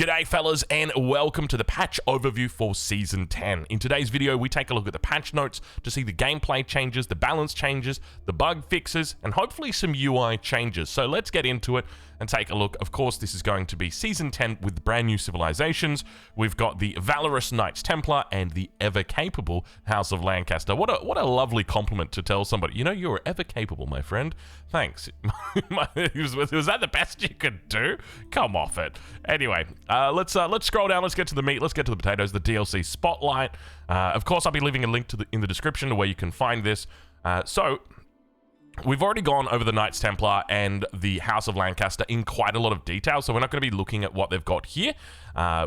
G'day fellas and welcome to the patch overview for Season 10. In today's video we take a look at the patch notes to see the gameplay changes, the balance changes, the bug fixes, and hopefully some UI changes. So let's get into it and take a look. Of course this is going to be Season 10 with brand new civilizations. We've got the Valorous Knights Templar and the ever-capable House of Lancaster. What a lovely compliment to tell somebody, you know, you're ever-capable, my friend. Thanks. Was that the best you could do? Come off it. Anyway, let's scroll down. Let's get to the meat. Let's get to the potatoes. The DLC Spotlight. Of course, I'll be leaving a link to in the description to where you can find this. So we've already gone over the Knights Templar and the House of Lancaster in quite a lot of detail, so we're not going to be looking at what they've got here.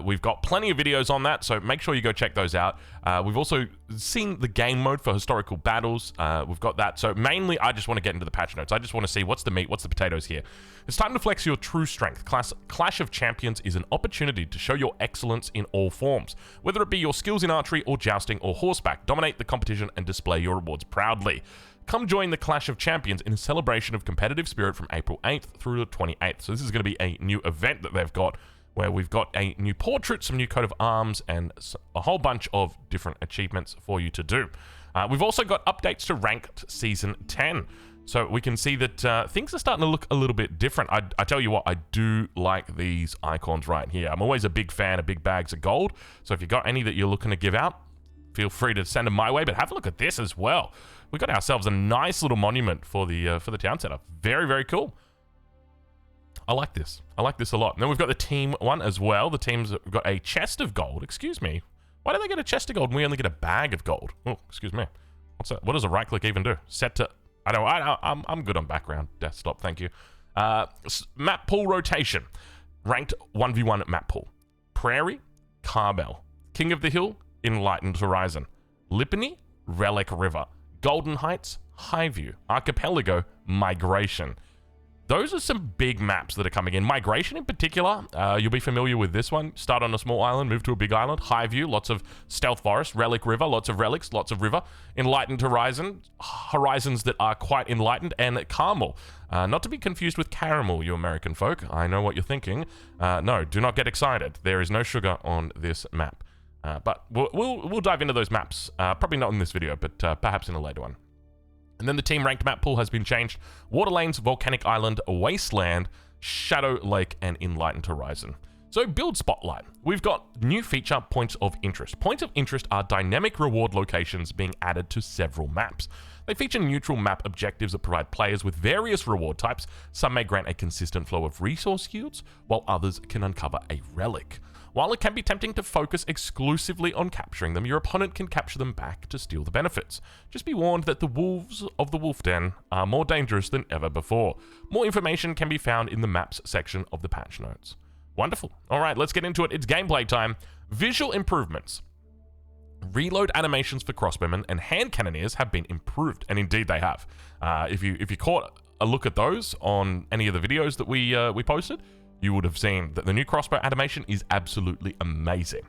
We've got plenty of videos on that, so make sure you go check those out. We've also seen the game mode for historical battles. We've got that, so mainly I just want to get into the patch notes. I just want to see what's the meat, what's the potatoes here. It's time to flex your true strength. Clash of Champions is an opportunity to show your excellence in all forms, whether it be your skills in archery or jousting or horseback. Dominate the competition and display your rewards proudly. Come join the Clash of Champions in a celebration of competitive spirit from April 8th through the 28th. So this is going to be a new event that they've got where we've got a new portrait, some new coat of arms, and a whole bunch of different achievements for you to do. We've also got updates to Ranked Season 10. So we can see that things are starting to look a little bit different. I tell you what, I do like these icons right here. I'm always a big fan of big bags of gold. So if you've got any that you're looking to give out, feel free to send them my way, but have a look at this as well. We got ourselves a nice little monument for the town center. Very, very cool. I like this. I like this a lot. And then we've got the team one as well. The team's got a chest of gold. Excuse me. Why do they get a chest of gold and we only get a bag of gold? Oh, excuse me. What's that? What does a right click even do? Set to... I'm good on background desktop. Thank you. Map pool rotation. Ranked 1v1 map pool. Prairie, Carbell. King of the Hill, Enlightened Horizon. Lipany, Relic River. Golden Heights, Highview. Archipelago, Migration. Those are some big maps that are coming in. Migration in particular, you'll be familiar with this one. Start on a small island, move to a big island. Highview, lots of stealth forest. Relic River, lots of relics, lots of river. Enlightened Horizon, horizons that are quite enlightened. And Carmel, not to be confused with caramel, you American folk. I know what you're thinking. No, do not get excited. There is no sugar on this map. But we'll dive into those maps. Probably not in this video, but perhaps in a later one. And then the team ranked map pool has been changed. Water Lanes, Volcanic Island, Wasteland, Shadow Lake, and Enlightened Horizon. So build Spotlight. We've got new feature Points of Interest. Points of Interest are dynamic reward locations being added to several maps. They feature neutral map objectives that provide players with various reward types. Some may grant a consistent flow of resource yields, while others can uncover a relic. While it can be tempting to focus exclusively on capturing them, your opponent can capture them back to steal the benefits. Just be warned that the wolves of the Wolf Den are more dangerous than ever before. More information can be found in the maps section of the patch notes. Wonderful. Alright, let's get into it. It's gameplay time. Visual improvements. Reload animations for crossbowmen and hand cannoneers have been improved, and indeed they have. If you caught a look at those on any of the videos that we posted, you would have seen that the new crossbow animation is absolutely amazing.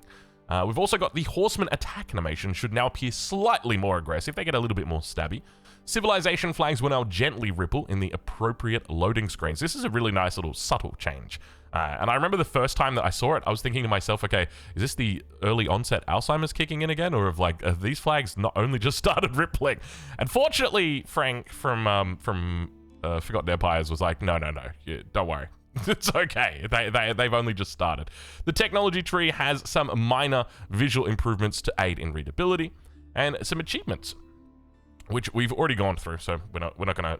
We've also got the horseman attack animation should now appear slightly more aggressive. They get a little bit more stabby. Civilization flags will now gently ripple in the appropriate loading screens. This is a really nice little subtle change. And I remember the first time that I saw it, I was thinking to myself, okay, is this the early onset Alzheimer's kicking in again? Or have these flags not only just started rippling? And fortunately, Frank from Forgotten Empires was like, no, don't worry. It's okay. They've only just started. The technology tree has some minor visual improvements to aid in readability and some achievements, which we've already gone through, so we're not going to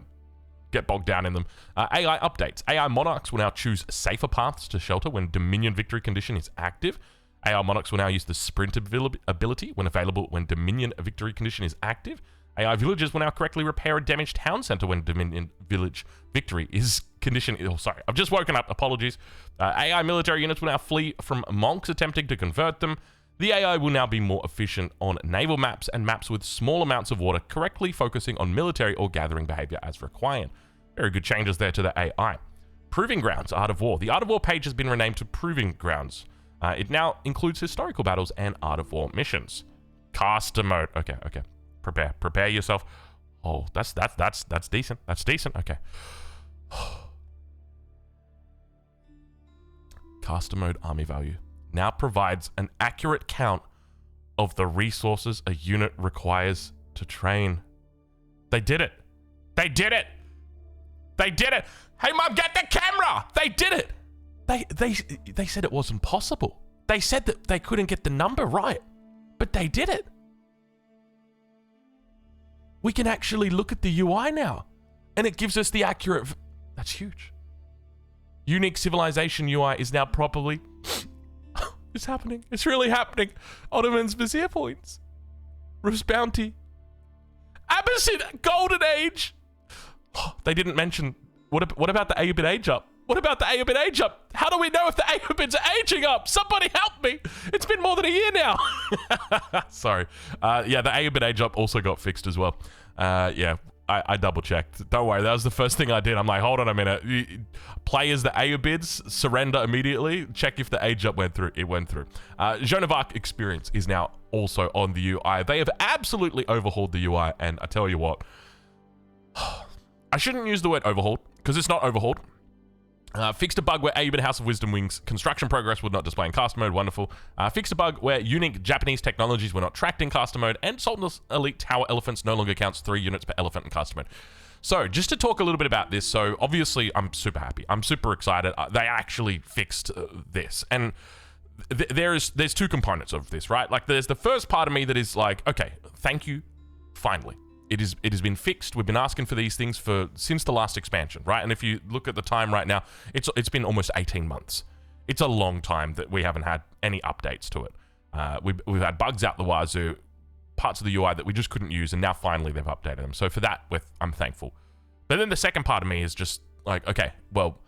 get bogged down in them. AI updates. AI monarchs will now choose safer paths to shelter when Dominion victory condition is active. AI monarchs will now use the sprint ability when available when Dominion victory condition is active. AI villagers will now correctly repair a damaged town center when Dominion village victory is conditioned. Oh, sorry, I've just woken up. Apologies. AI military units will now flee from monks attempting to convert them. The AI will now be more efficient on naval maps and maps with small amounts of water, correctly focusing on military or gathering behavior as required. Very good changes there to the AI. Proving Grounds, Art of War. The Art of War page has been renamed to Proving Grounds. It now includes historical battles and Art of War missions. Caster mode. Okay. Prepare yourself. Oh, that's decent. That's decent. Okay. Caster mode army value now provides an accurate count of the resources a unit requires to train. They did it. They did it. They did it. Hey, Mum, get the camera. They did it. They said it wasn't possible. They said that they couldn't get the number right, but they did it. We can actually look at the UI now, and it gives us the accurate... That's huge. Unique civilization UI is now properly... It's happening. It's really happening. Ottomans Vizier points. Rus bounty. Abbasid Golden Age. They didn't mention... What about the Ayyubid age up? What about the Ayyubid age up? How do we know if the Ayyubids are aging up? Somebody help me. It's been more than a year now. Sorry. Yeah, the Ayyubid age up also got fixed as well. Yeah, I double checked. Don't worry, that was the first thing I did. I'm like, hold on a minute. Play as the Ayyubids, surrender immediately. Check if the age up went through. It went through. Joan of Arc experience is now also on the UI. They have absolutely overhauled the UI, and I tell you what, I shouldn't use the word overhauled because it's not overhauled. Fixed a bug where Ayyubid House of Wisdom Wings construction progress would not display in caster mode. Wonderful. Fixed a bug where unique Japanese technologies were not tracked in caster mode, and Sultan's Elite Tower Elephants no longer counts 3 units per elephant in caster mode. So, just to talk a little bit about this, so obviously I'm super happy. I'm super excited. They actually fixed this. And there's 2 components of this, right? Like, there's the first part of me that is like, okay, thank you, finally. It has been fixed. We've been asking for these things since the last expansion, right? And if you look at the time right now, it's been almost 18 months. It's a long time that we haven't had any updates to it. We've had bugs out the wazoo, parts of the UI that we just couldn't use, and now finally they've updated them. So for that, I'm thankful. But then the second part of me is just like, okay, well,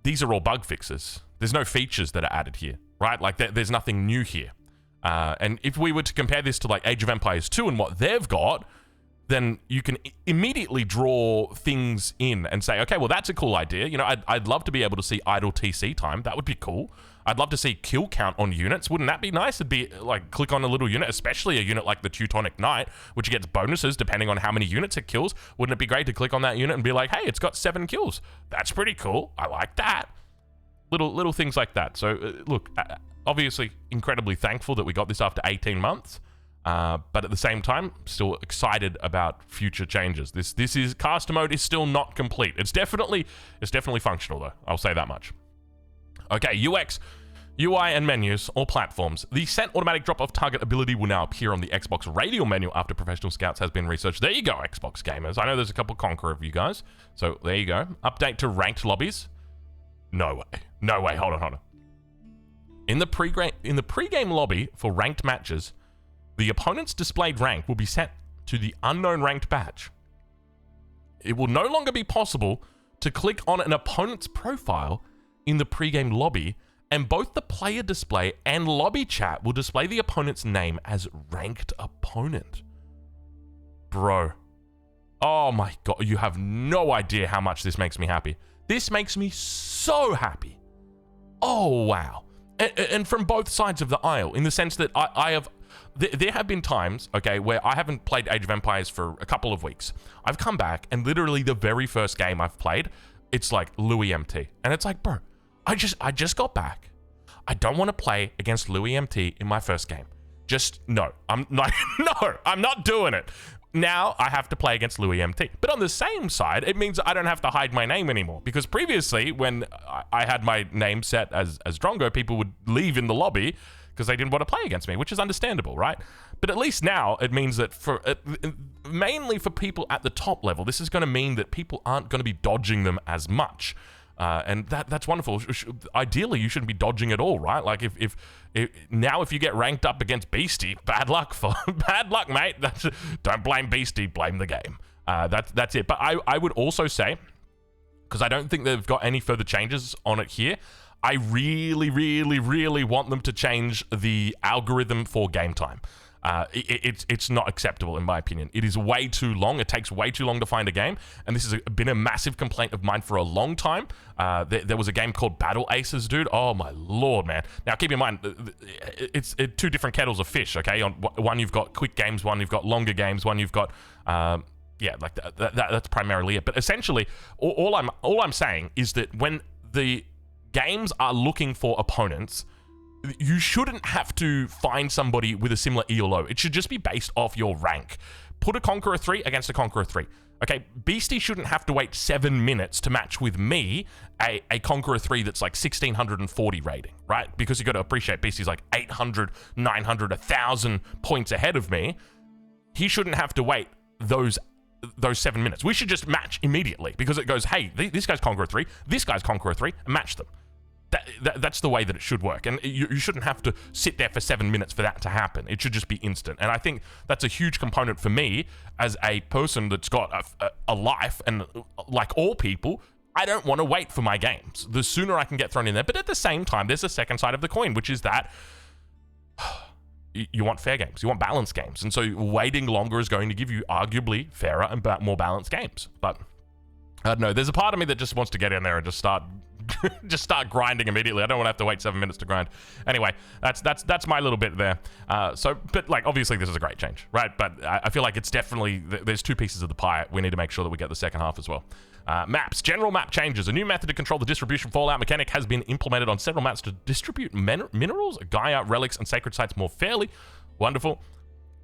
these are all bug fixes. There's no features that are added here, right? Like there's nothing new here. And if we were to compare this to like Age of Empires 2 and what they've got, then you can immediately draw things in and say, okay, well, that's a cool idea. You know, I'd love to be able to see idle TC time. That would be cool. I'd love to see kill count on units. Wouldn't that be nice? It'd be like, click on a little unit, especially a unit like the Teutonic Knight, which gets bonuses depending on how many units it kills. Wouldn't it be great to click on that unit and be like, hey, it's got 7 kills. That's pretty cool. I like that. Little things like that. So, look, obviously incredibly thankful that we got this after 18 months. But at the same time, still excited about future changes. This is caster mode is still not complete. It's definitely functional though. I'll say that much. Okay, UX, UI, and menus, all platforms. The set automatic drop-off target ability will now appear on the Xbox radial menu after Professional Scouts has been researched. There you go, Xbox gamers. I know there's a couple Conqueror of you guys, so there you go. Update to ranked lobbies. No way. Hold on. In the pre-game lobby for ranked matches, the opponent's displayed rank will be set to the unknown ranked badge. It will no longer be possible to click on an opponent's profile in the pre-game lobby, and both the player display and lobby chat will display the opponent's name as ranked opponent. Bro. Oh my god, you have no idea how much this makes me happy. This makes me so happy. Oh, wow. And from both sides of the aisle, in the sense that there have been times, okay, where I haven't played Age of Empires for a couple of weeks. I've come back, and literally the very first game I've played, it's like Louis MT. And it's like, bro, I just got back. I don't want to play against Louis MT in my first game. No, I'm not doing it. Now I have to play against Louis MT. But on the same side, it means I don't have to hide my name anymore. Because previously, when I had my name set as Drongo, people would leave in the lobby because they didn't want to play against me, which is understandable, right? But at least now it means that mainly for people at the top level, this is going to mean that people aren't going to be dodging them as much. And that's wonderful. Ideally, you shouldn't be dodging at all, right? Like if you get ranked up against Beastie, bad luck, mate. Don't blame Beastie, blame the game. That's it. But I would also say, because I don't think they've got any further changes on it here, I really, really, really want them to change the algorithm for game time. It's not acceptable in my opinion. It is way too long. It takes way too long to find a game, and this has been a massive complaint of mine for a long time. There was a game called Battle Aces, dude. Oh my lord, man. Now keep in mind, it's 2 different kettles of fish. Okay, on one you've got quick games, one you've got longer games, one you've got like that's primarily it. But essentially, all I'm saying is that when the games are looking for opponents, you shouldn't have to find somebody with a similar ELO. It should just be based off your rank. Put a Conqueror 3 against a Conqueror 3. Okay, Beastie shouldn't have to wait 7 minutes to match with me, a Conqueror 3 that's like 1640 rating, right? Because you got to appreciate Beastie's like 800, 900, 1,000 points ahead of me. He shouldn't have to wait those 7 minutes. We should just match immediately because it goes, hey, this guy's Conqueror 3, this guy's Conqueror 3, and match them. That's the way that it should work. And you shouldn't have to sit there for 7 minutes for that to happen. It should just be instant. And I think that's a huge component for me as a person that's got a life. And like all people, I don't want to wait for my games. The sooner I can get thrown in there. But at the same time, there's a second side of the coin, which is that you want fair games. You want balanced games. And so waiting longer is going to give you arguably fairer and more balanced games. But I don't know. There's a part of me that just wants to get in there and just start grinding immediately. I don't want to have to wait 7 minutes to grind. Anyway, that's my little bit there. But like, obviously this is a great change, right? But I feel like it's definitely, there's two pieces of the pie. We need to make sure that we get the second half as well. Maps. General map changes. A new method to control the distribution fallout mechanic has been implemented on several maps to distribute minerals, Gaia, relics, and sacred sites more fairly. Wonderful.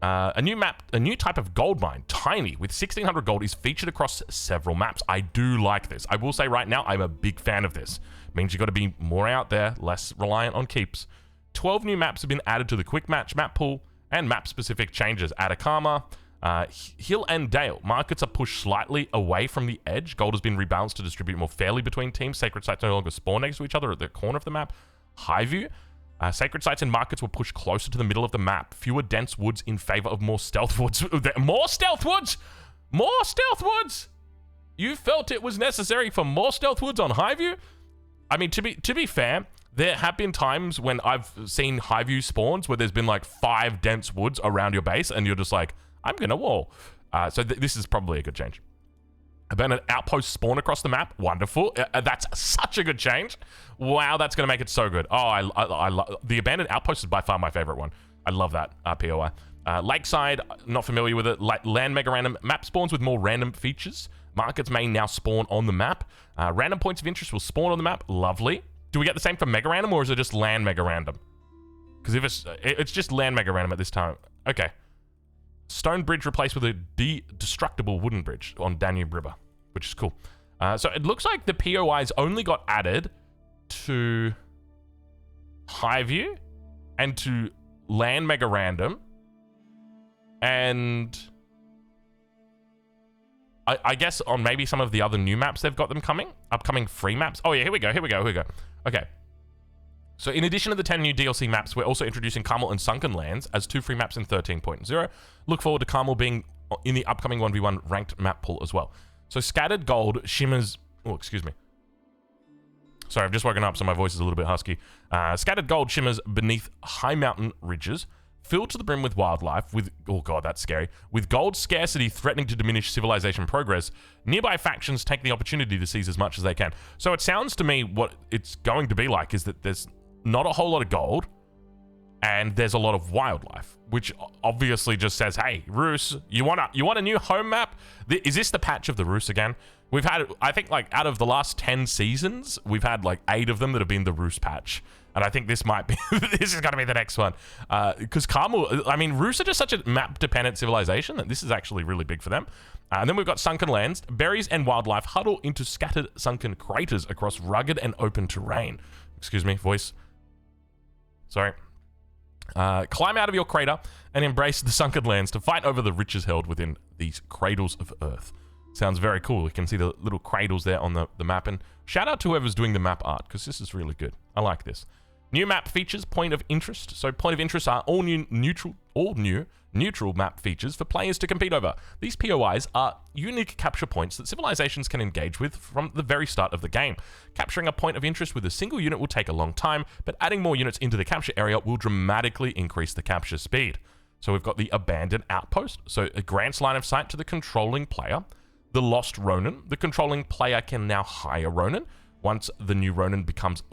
A new type of gold mine, tiny, with 1600 gold, is featured across several maps. I do like this. I will say right now, I'm a big fan of this. Means you got to be more out there, less reliant on keeps. 12 new maps have been added to the quick match map pool, and map-specific changes. Atacama, Hill and Dale. Markets are pushed slightly away from the edge. Gold has been rebalanced to distribute more fairly between teams. Sacred sites no longer spawn next to each other at the corner of the map. Highview. Sacred sites and markets were pushed closer to the middle of the map. Fewer dense woods in favor of more stealth woods. More stealth woods! More stealth woods! You felt it was necessary for more stealth woods on Highview? I mean, to be fair, there have been times when I've seen Highview spawns where there's been like 5 dense woods around your base and you're just like, I'm gonna wall. So this is probably a good change. Abandoned outposts spawn across the map. Wonderful. That's such a good change. Wow, that's going to make it so good. Oh, I love the abandoned outpost is by far my favorite one. I love that POI. Lakeside, not familiar with it. Land mega random map spawns with more random features. Markets may now spawn on the map. Random points of interest will spawn on the map. Lovely. Do we get the same for mega random or is it just land mega random? Because if it's just land mega random at this time. Okay. Stone bridge replaced with a destructible wooden bridge on Danube River, which is cool. So it looks like the POIs only got added to Highview and to Land Mega Random, and I guess on maybe some of the other new maps they've got them coming, upcoming free maps. Oh yeah, here we go. Okay. So in addition to the 10 new DLC maps, we're also introducing Carmel and Sunken Lands as 2 free maps in 13.0. Look forward to Carmel being in the upcoming 1v1 ranked map pool as well. So Scattered Gold shimmers... Oh, excuse me. Sorry, I've just woken up, so my voice is a little bit husky. Scattered Gold shimmers beneath high mountain ridges, filled to the brim with wildlife, with... Oh god, that's scary. With gold scarcity threatening to diminish civilization progress, nearby factions take the opportunity to seize as much as they can. So it sounds to me what it's going to be like is that there's not a whole lot of gold, and there's a lot of wildlife, which obviously just says, hey, Roos, you want a new home map? Is this the patch of the Roos again? We've had, I think, like, out of the last 10 seasons, we've had, like, 8 of them that have been the Roos patch. And I think this might be, this is going to be the next one. Because Carmel, I mean, Roos are just such a map-dependent civilization that this is actually really big for them. And then we've got Sunken Lands. Berries and wildlife huddle into scattered sunken craters across rugged and open terrain. Excuse me, voice. Sorry. Climb out of your crater and embrace the sunken lands to fight over the riches held within these cradles of earth. Sounds very cool. You can see the little cradles there on the map. And shout out to whoever's doing the map art, because this is really good. I like this. New map features, point of interest. So point of interest are all new neutral map features for players to compete over. These POIs are unique capture points that civilizations can engage with from the very start of the game. Capturing a point of interest with a single unit will take a long time, but adding more units into the capture area will dramatically increase the capture speed. So we've got the Abandoned Outpost, so a grants line of sight to the controlling player. The Lost Ronin, the controlling player can now hire Ronin. Once the new Ronin becomes,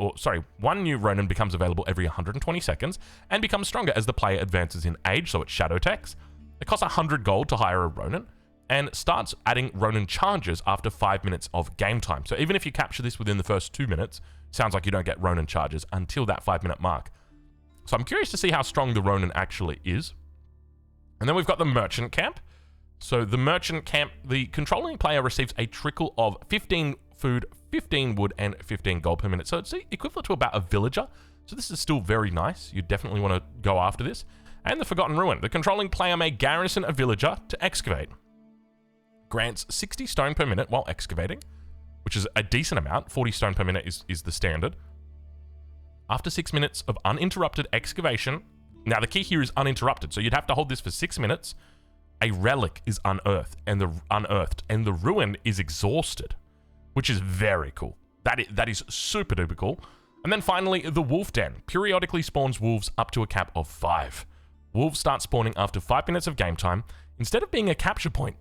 one new Ronin becomes available every 120 seconds and becomes stronger as the player advances in age, so it's Shadow Techs. It costs 100 gold to hire a Ronin and starts adding Ronin charges after 5 minutes of game time. So even if you capture this within the first 2 minutes, sounds like you don't get Ronin charges until that 5-minute mark. So I'm curious to see how strong the Ronin actually is. And then we've got the merchant camp. So the merchant camp, the controlling player receives a trickle of 15 food, 15 wood, and 15 gold per minute. So it's equivalent to about a villager. So this is still very nice. You definitely want to go after this. And the Forgotten Ruin. The controlling player may garrison a villager to excavate. Grants 60 stone per minute while excavating, which is a decent amount. 40 stone per minute is the standard. After 6 minutes of uninterrupted excavation, now the key here is uninterrupted, so you'd have to hold this for 6 minutes. A relic is unearthed, and the ruin is exhausted, which is very cool. That is super duper cool. And then finally, the wolf den periodically spawns wolves up to a cap of 5. Wolves start spawning after 5 minutes of game time. Instead of being a capture point,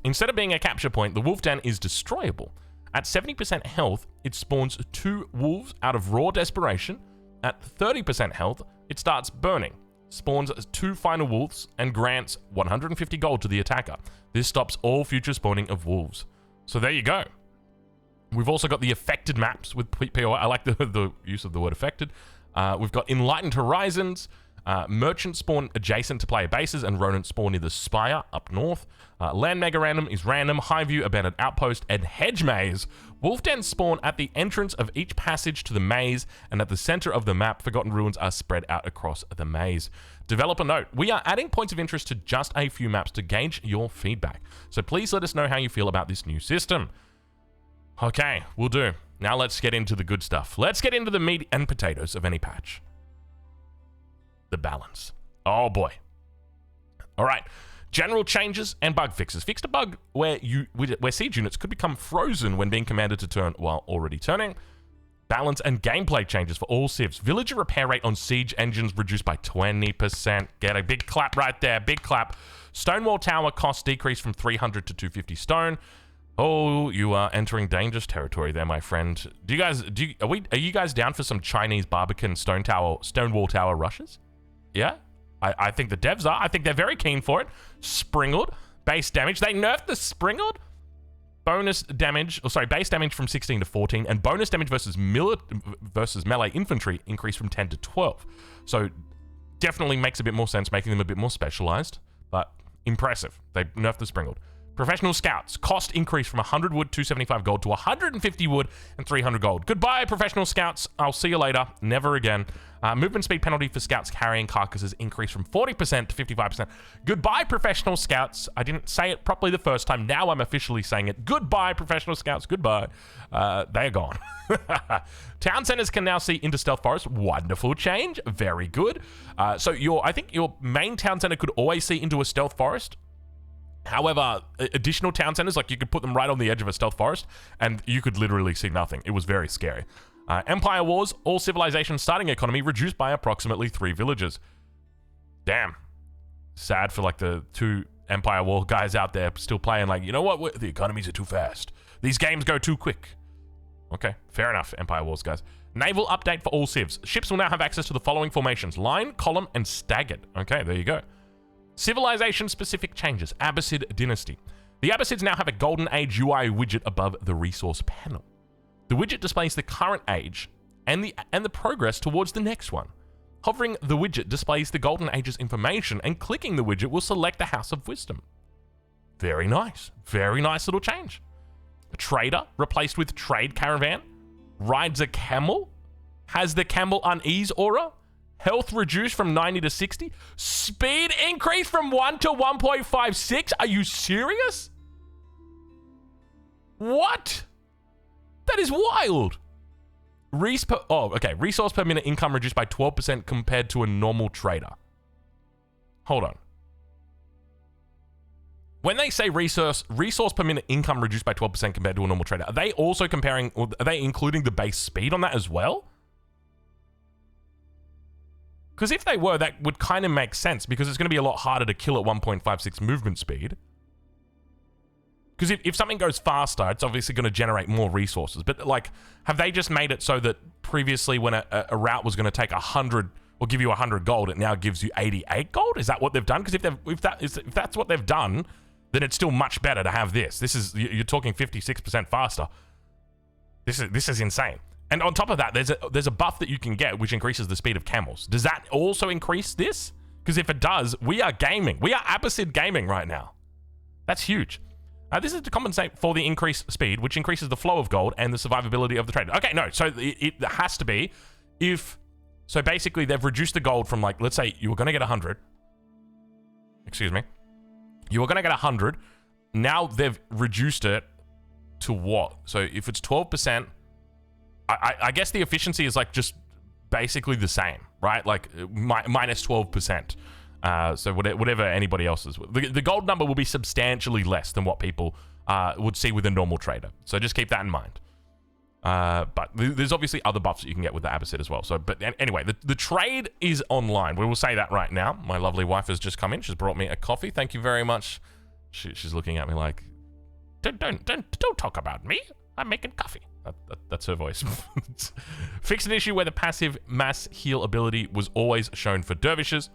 Instead of being a capture point, the wolf den is destroyable. At 70% health, it spawns 2 wolves out of raw desperation. At 30% health, it starts burning, spawns 2 final wolves, and grants 150 gold to the attacker. This stops all future spawning of wolves. So there you go. We've also got the affected maps with POI. I like the use of the word affected. We've got Enlightened Horizons. Merchants spawn adjacent to player bases, and Ronin spawn near the Spire up north. Land Mega Random is random. Highview, Abandoned Outpost, and Hedge Maze. Wolf dens spawn at the entrance of each passage to the maze, and at the center of the map, Forgotten Ruins are spread out across the maze. Developer note, we are adding points of interest to just a few maps to gauge your feedback. So please let us know how you feel about this new system. Okay, will do. Now let's get into the good stuff. Let's get into the meat and potatoes of any patch. The balance. Oh boy. All right. General changes and bug fixes. Fixed a bug where siege units could become frozen when being commanded to turn while already turning. Balance and gameplay changes for all civs. Villager repair rate on siege engines reduced by 20%. Get a big clap right there. Big clap. Stonewall tower cost decreased from 300 to 250 stone. Oh, you are entering dangerous territory there, my friend. Are you guys down for some Chinese Barbican Stonewall tower rushes? Yeah? I think the devs are. I think they're very keen for it. Springled. Base damage. They nerfed the Springled. Bonus damage, base damage from 16 to 14, and bonus damage versus melee infantry increased from 10 to 12. So definitely makes a bit more sense, making them a bit more specialized, but impressive. They nerfed the Springled. Professional Scouts. Cost increased from 100 wood, 275 gold to 150 wood and 300 gold. Goodbye, Professional Scouts. I'll see you later. Never again. Movement speed penalty for Scouts carrying carcasses increased from 40% to 55%. Goodbye, Professional Scouts. I didn't say it properly the first time. Now I'm officially saying it. Goodbye, Professional Scouts. Goodbye. They are gone. Town centers can now see into Stealth Forest. Wonderful change. Very good. So I think your main town center could always see into a Stealth Forest. However, additional town centers, like you could put them right on the edge of a stealth forest, and you could literally see nothing. It was very scary. Empire Wars, all civilizations starting economy reduced by approximately 3 villages. Damn. Sad for like the 2 Empire War guys out there still playing like, you know what, the economies are too fast. These games go too quick. Okay, fair enough, Empire Wars guys. Naval update for all civs. Ships will now have access to the following formations: line, column, and staggered. Okay, there you go. Civilization-specific changes. Abbasid Dynasty. The Abbasids now have a Golden Age UI widget above the resource panel. The widget displays the current age and the progress towards the next one. Hovering the widget displays the Golden Age's information, and clicking the widget will select the House of Wisdom. Very nice. Very nice little change. A trader replaced with Trade Caravan. Rides a camel. Has the camel unease aura. Health reduced from 90 to 60. Speed increase from 1 to 1.56. Are you serious? What? That is wild. Resource per minute income reduced by 12% compared to a normal trader. Hold on. When they say resource per minute income reduced by 12% compared to a normal trader, are they also are they including the base speed on that as well? Because if they were, that would kind of make sense, because it's going to be a lot harder to kill at 1.56 movement speed. Because if something goes faster, it's obviously going to generate more resources. But like, have they just made it so that previously when a route was going to take 100 or give you 100 gold, it now gives you 88 gold? Is that what they've done? Because if that's what they've done, then it's still much better to have this. You're talking 56% faster. This is insane. And on top of that, there's a buff that you can get which increases the speed of camels. Does that also increase this? Because if it does, we are gaming. We are Abbasid gaming right now. That's huge. This is to compensate for the increased speed, which increases the flow of gold and the survivability of the trader. Okay, no, so it has to be if... So basically, they've reduced the gold from, like, let's say you were going to get 100. Excuse me. You were going to get 100. Now they've reduced it to what? So if it's 12%, I guess the efficiency is, like, just basically the same, right? Like, minus 12%. So whatever anybody else is. The gold number will be substantially less than what people would see with a normal trader. So just keep that in mind. But there's obviously other buffs that you can get with the Abbasid as well. So, but anyway, the trade is online. We will say that right now. My lovely wife has just come in. She's brought me a coffee. Thank you very much. She's looking at me like, don't talk about me. I'm making coffee. That's her voice. Fix an issue where the passive mass heal ability was always shown for dervishes.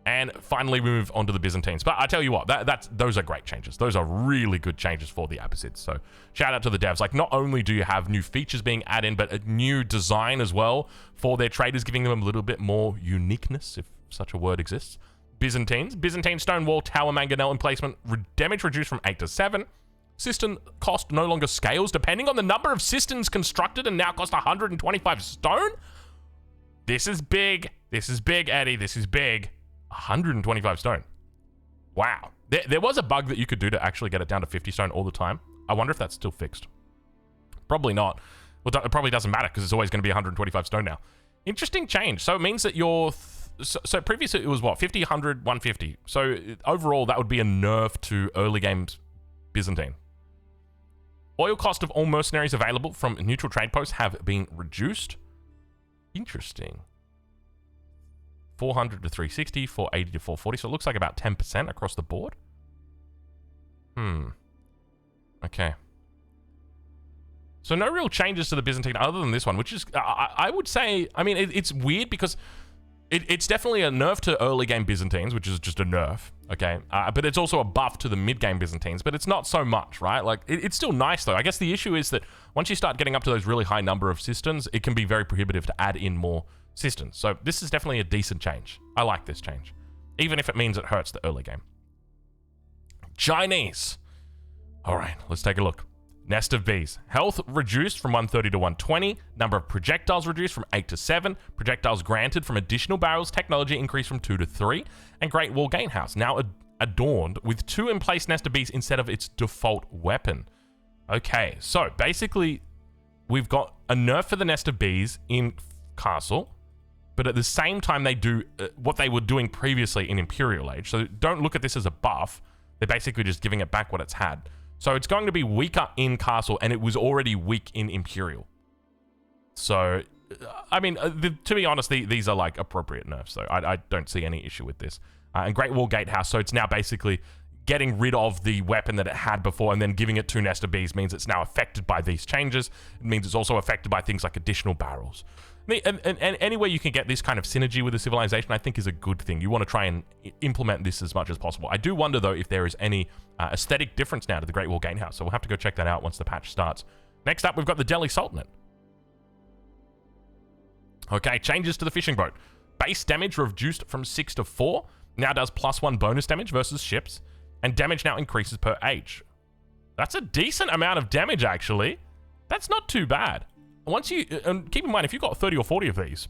And finally, we move on to the Byzantines. But I tell you what, those are great changes. Those are really good changes for the Abbasids. So shout out to the devs. Like, not only do you have new features being added in, but a new design as well for their traders, giving them a little bit more uniqueness, if such a word exists. Byzantine stone wall tower mangonel emplacement damage reduced from 8 to 7. Cistern cost no longer scales depending on the number of cisterns constructed and now cost 125 stone. This is big. This is big, Eddie. This is big. 125 stone. Wow. There was a bug that you could do to actually get it down to 50 stone all the time. I wonder if that's still fixed. Probably not. Well, it probably doesn't matter because it's always going to be 125 stone now. Interesting change. So it means that your... So previously it was what? 50, 100, 150. So overall that would be a nerf to early games Byzantine. Oil cost of all mercenaries available from neutral trade posts have been reduced. Interesting. 400 to 360, 480 to 440. So it looks like about 10% across the board. Okay. So no real changes to the Byzantine other than this one, which is, I would say, I mean, it's weird because it's definitely a nerf to early game Byzantines, which is just a nerf, okay? But it's also a buff to the mid-game Byzantines, but it's not so much, right? Like, it's still nice, though. I guess the issue is that once you start getting up to those really high number of cisterns, it can be very prohibitive to add in more cisterns. So this is definitely a decent change. I like this change, even if it means it hurts the early game. Chinese. All right, let's take a look. Nest of bees. Health reduced from 130 to 120. Number of projectiles reduced from 8 to 7. Projectiles granted from additional barrels. Technology increased from 2 to 3. And Great Wall Gatehouse, now adorned with 2 in-place Nest of bees instead of its default weapon. Okay, so basically, we've got a nerf for the Nest of bees in Castle, but at the same time, they do what they were doing previously in Imperial Age. So don't look at this as a buff. They're basically just giving it back what it's had. So it's going to be weaker in Castle, and it was already weak in Imperial. So, I mean, to be honest, these are like appropriate nerfs, so I don't see any issue with this. And Great Wall Gatehouse, so it's now basically getting rid of the weapon that it had before and then giving it to Nest of Bees means it's now affected by these changes. It means it's also affected by things like additional barrels. And any way you can get this kind of synergy with the civilization, I think is a good thing. You want to try and implement this as much as possible. I do wonder, though, if there is any aesthetic difference now to the Great Wall Gatehouse, so we'll have to go check that out once the patch starts. Next up, we've got the Delhi Sultanate. Okay, changes to the fishing boat. Base damage reduced from 6 to 4. Now does +1 bonus damage versus ships. And damage now increases per age. That's a decent amount of damage, actually. That's not too bad. Once you, and keep in mind, if you've got 30 or 40 of these,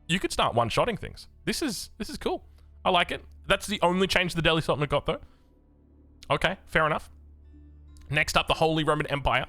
you could start one-shotting things. This is cool. I like it. That's the only change the Delhi Sultanate got, though. Okay, fair enough. Next up, the Holy Roman Empire.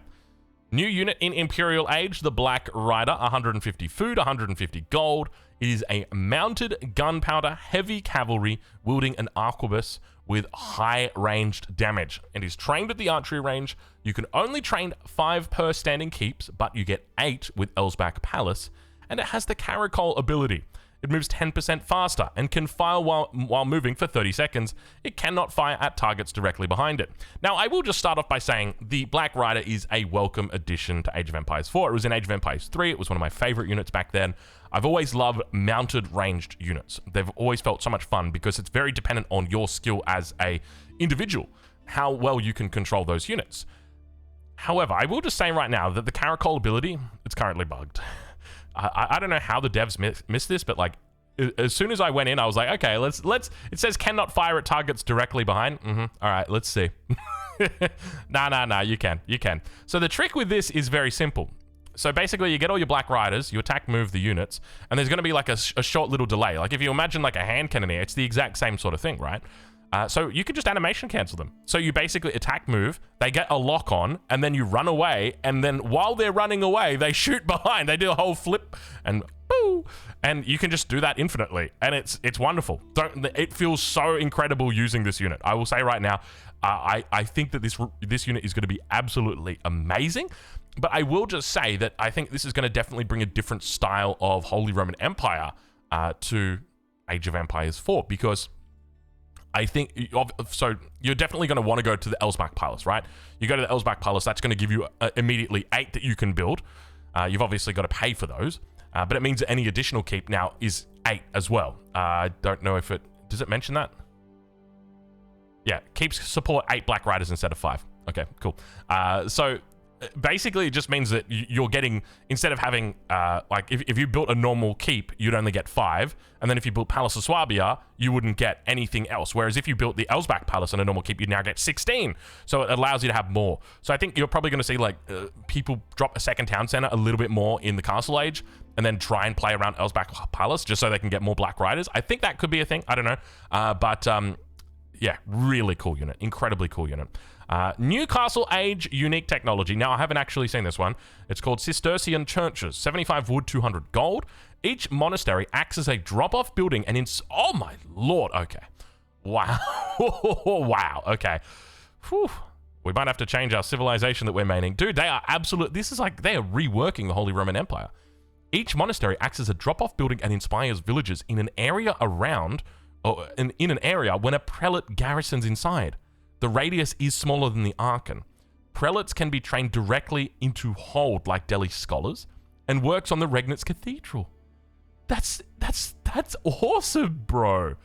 New unit in Imperial Age, the Black Rider, 150 food, 150 gold. It is a mounted gunpowder heavy cavalry wielding an arquebus with high-ranged damage and is trained at the archery range. You can only train 5 per standing keeps, but you get 8 with Elsbach Palace, and it has the Caracol ability. It moves 10% faster and can fire while moving for 30 seconds. It cannot fire at targets directly behind it. Now, I will just start off by saying the Black Rider is a welcome addition to Age of Empires 4. It was in Age of Empires 3. It was one of my favorite units back then. I've always loved mounted ranged units. They've always felt so much fun because it's very dependent on your skill as a individual, how well you can control those units. However, I will just say right now that the Caracol ability, it's currently bugged. I don't know how the devs missed this, but like, as soon as I went in, I was like, okay, let's. It says cannot fire at targets directly behind. All right, let's see. Nah, you can. So the trick with this is very simple. So basically, you get all your Black Riders, you attack move the units, and there's going to be like a short little delay. Like if you imagine like a hand cannoneer, it's the exact same sort of thing, right? So you can just animation cancel them. So you basically attack move, they get a lock on, and then you run away, and then while they're running away, they shoot behind. They do a whole flip, and boo! And you can just do that infinitely, and it's wonderful. It feels so incredible using this unit. I will say right now, I think that this unit is going to be absolutely amazing. But I will just say that I think this is going to definitely bring a different style of Holy Roman Empire to Age of Empires 4, because I think, so you're definitely going to want to go to the Elsbach Palace, right? You go to the Elsbach Palace, that's going to give you immediately 8 that you can build. You've obviously got to pay for those, but it means that any additional keep now is 8 as well. I don't know if does it mention that? Yeah, keeps support 8 Black Riders instead of 5. Okay, cool. So basically, it just means that you're getting, instead of having, like, if you built a normal keep, you'd only get 5, and then if you built Palace of Swabia, you wouldn't get anything else. Whereas if you built the Elsbach Palace on a normal keep, you'd now get 16. So it allows you to have more. So I think you're probably going to see, like, people drop a second town center a little bit more in the Castle Age, and then try and play around Elsbach Palace just so they can get more Black Riders. I think that could be a thing. I don't know. Yeah, really cool unit. Incredibly cool unit. Newcastle Age unique technology. Now, I haven't actually seen this one. It's called Cistercian Churches. 75 wood, 200 gold. Each monastery acts as a drop-off building and oh my lord. Okay. Wow. Wow. Okay. Whew. We might have to change our civilization that we're maining. Dude, they are this is like, they are reworking the Holy Roman Empire. Each monastery acts as a drop-off building and inspires villagers in an area in an area when a prelate garrisons inside. The radius is smaller than the Archon. Prelates can be trained directly into hold like Delhi scholars, and works on the Regnitz Cathedral. That's awesome, bro.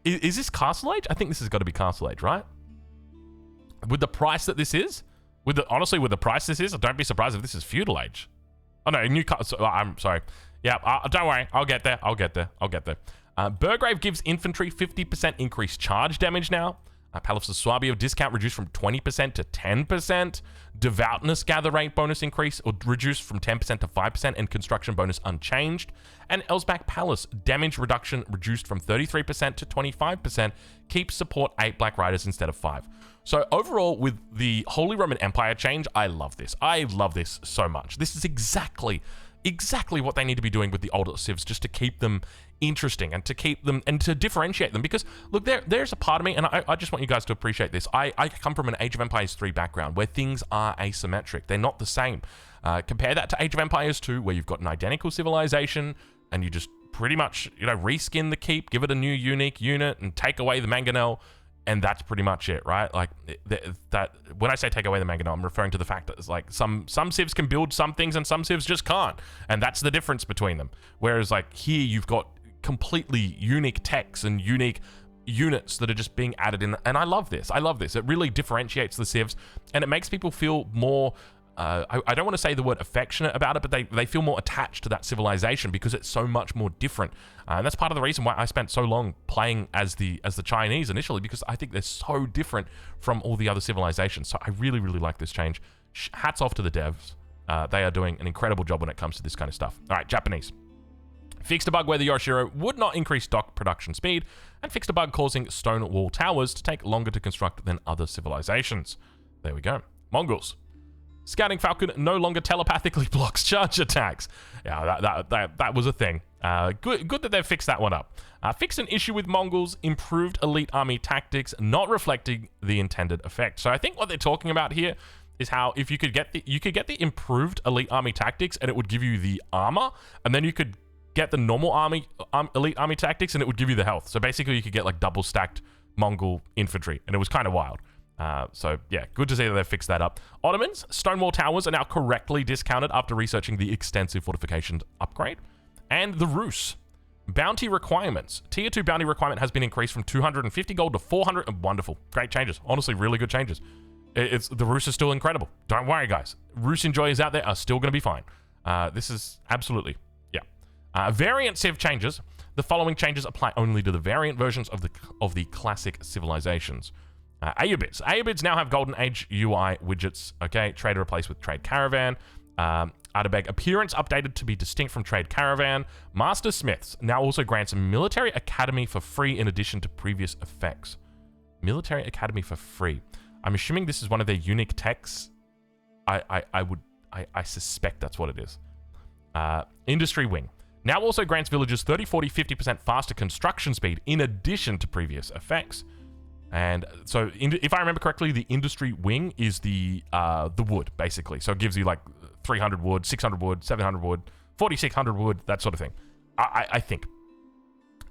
Is this Castle Age? I think this has got to be Castle Age, right? With the price that this is, honestly, with the price this is, don't be surprised if this is Feudal Age. Oh no, Newcastle. I'm sorry. Yeah, don't worry. I'll get there. Burgrave gives infantry 50% increased charge damage now. Palace of Swabia discount reduced from 20% to 10%. Devoutness gather rate bonus increase or reduced from 10% to 5%, and construction bonus unchanged. And Elsbach Palace damage reduction reduced from 33% to 25%. Keeps support 8 Black Riders instead of 5. So overall, with the Holy Roman Empire change, I love this. I love this so much. This is exactly what they need to be doing with the older civs, just to keep them interesting and to keep them and to differentiate them. Because look, there's a part of me, and I just want you guys to appreciate this. I come from an Age of Empires 3 background where things are asymmetric. They're not the same. Compare that to Age of Empires 2, where you've got an identical civilization and you just pretty much, reskin the keep, give it a new unique unit, and take away the mangonel. And that's pretty much it, right? Like, that when I say take away the mangonel, I'm referring to the fact that it's like some civs can build some things and some civs just can't. And that's the difference between them. Whereas, like, here you've got completely unique techs and unique units that are just being added in. And I love this. It really differentiates the civs, and it makes people feel more... I don't want to say the word affectionate about it, but they feel more attached to that civilization because it's so much more different. And that's part of the reason why I spent so long playing as the Chinese initially, because I think they're so different from all the other civilizations. So I really, really like this change. Hats off to the devs. They are doing an incredible job when it comes to this kind of stuff. All right, Japanese. Fixed a bug where the Yorishiro would not increase stock production speed, and fixed a bug causing stone wall towers to take longer to construct than other civilizations. There we go. Mongols. Scouting Falcon no longer telepathically blocks charge attacks. Yeah, that was a thing. Good that they've fixed that one up. Fixed an issue with Mongols, improved elite army tactics, not reflecting the intended effect. So I think what they're talking about here is how if you could get the improved elite army tactics, and it would give you the armor, and then you could get the normal elite army tactics, and it would give you the health. So basically, you could get like double stacked Mongol infantry, and it was kind of wild. So yeah, good to see that they've fixed that up. Ottomans, Stonewall Towers are now correctly discounted after researching the extensive fortifications upgrade. And the Rus. Bounty requirements. Tier 2 bounty requirement has been increased from 250 gold to 400. Wonderful. Great changes. Honestly, really good changes. The Rus are still incredible. Don't worry, guys. Rus enjoyers out there are still going to be fine. This is absolutely, yeah. Variant civ changes. The following changes apply only to the variant versions of the classic civilizations. Ayyubids. Ayyubids now have Golden Age UI widgets. Okay, trade replaced with Trade Caravan. Atabeg appearance updated to be distinct from Trade Caravan. Master Smiths now also grants a Military Academy for free in addition to previous effects. Military Academy for free. I'm assuming this is one of their unique techs. I suspect that's what it is. Industry Wing. Now also grants villagers 30, 40, 50% faster construction speed in addition to previous effects. And so, if I remember correctly, the Industry Wing is the wood, basically. So it gives you like 300 wood, 600 wood, 700 wood, 4600 wood, that sort of thing. I think.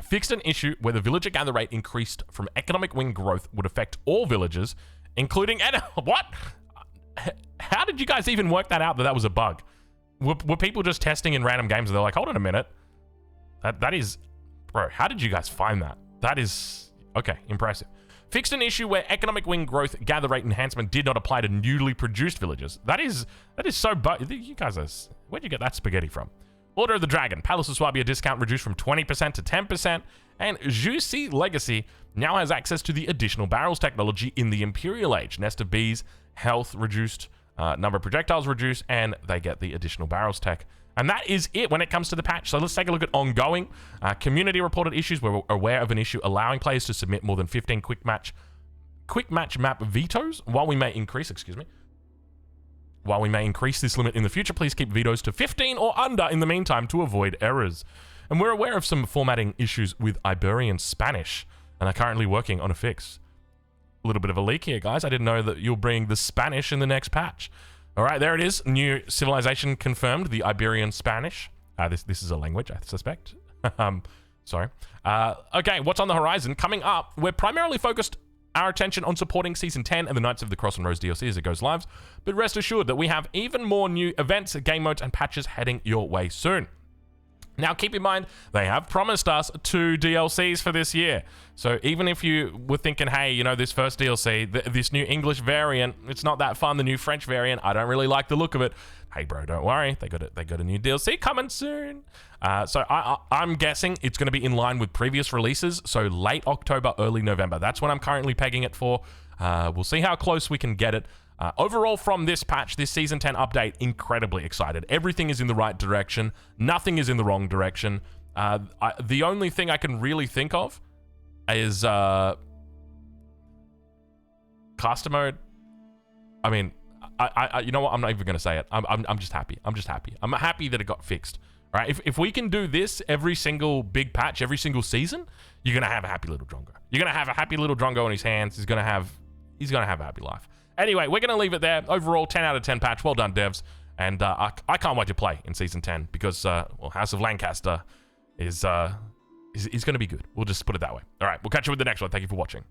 Fixed an issue where the villager gather rate increased from economic wing growth would affect all villagers, including... What? How did you guys even work that out that was a bug? Were people just testing in random games and they're like, hold on a minute. That is... Bro, how did you guys find that? That is... Okay, impressive. Fixed an issue where economic wing growth gather rate enhancement did not apply to newly produced villages. That is so you guys are... Where'd you get that spaghetti from? Order of the Dragon. Palace of Swabia discount reduced from 20% to 10%. And Juicy Legacy now has access to the additional barrels technology in the Imperial Age. Nest of Bees, health reduced, number of projectiles reduced, and they get the additional barrels tech. And that is it when it comes to the patch. So let's take a look at ongoing. Community reported issues. We're aware of an issue allowing players to submit more than 15 quick match map vetoes. While we may increase this limit in the future, please keep vetoes to 15 or under in the meantime to avoid errors. And we're aware of some formatting issues with Iberian Spanish and are currently working on a fix. A little bit of a leak here, guys. I didn't know that you'll bring the Spanish in the next patch. All right, there it is. New civilization confirmed, the Iberian Spanish. This is a language, I suspect. Sorry. Okay, what's on the horizon? Coming up, we're primarily focused our attention on supporting Season 10 and the Knights of the Cross and Rose DLC as it goes live. But rest assured that we have even more new events, game modes, and patches heading your way soon. Now, keep in mind, they have promised us 2 DLCs for this year. So even if you were thinking, hey, you know, this first DLC, this new English variant, it's not that fun, the new French variant, I don't really like the look of it. Hey, bro, don't worry. They got a new DLC coming soon. So I'm guessing it's going to be in line with previous releases. So late October, early November. That's what I'm currently pegging it for. We'll see how close we can get it. Overall, from this patch, this Season 10 update, incredibly excited. Everything is in the right direction. Nothing is in the wrong direction. The only thing I can really think of is caster mode. I mean, you know what? I'm not even going to say it. I'm just happy. I'm just happy. I'm happy that it got fixed. All right, if we can do this every single big patch, every single season, you're going to have a happy little Drongo. You're going to have a happy little Drongo in his hands. He's going to have a happy life. Anyway, we're going to leave it there. Overall, 10 out of 10 patch. Well done, devs. And I can't wait to play in Season 10 because, well, House of Lancaster is going to be good. We'll just put it that way. All right, we'll catch you with the next one. Thank you for watching.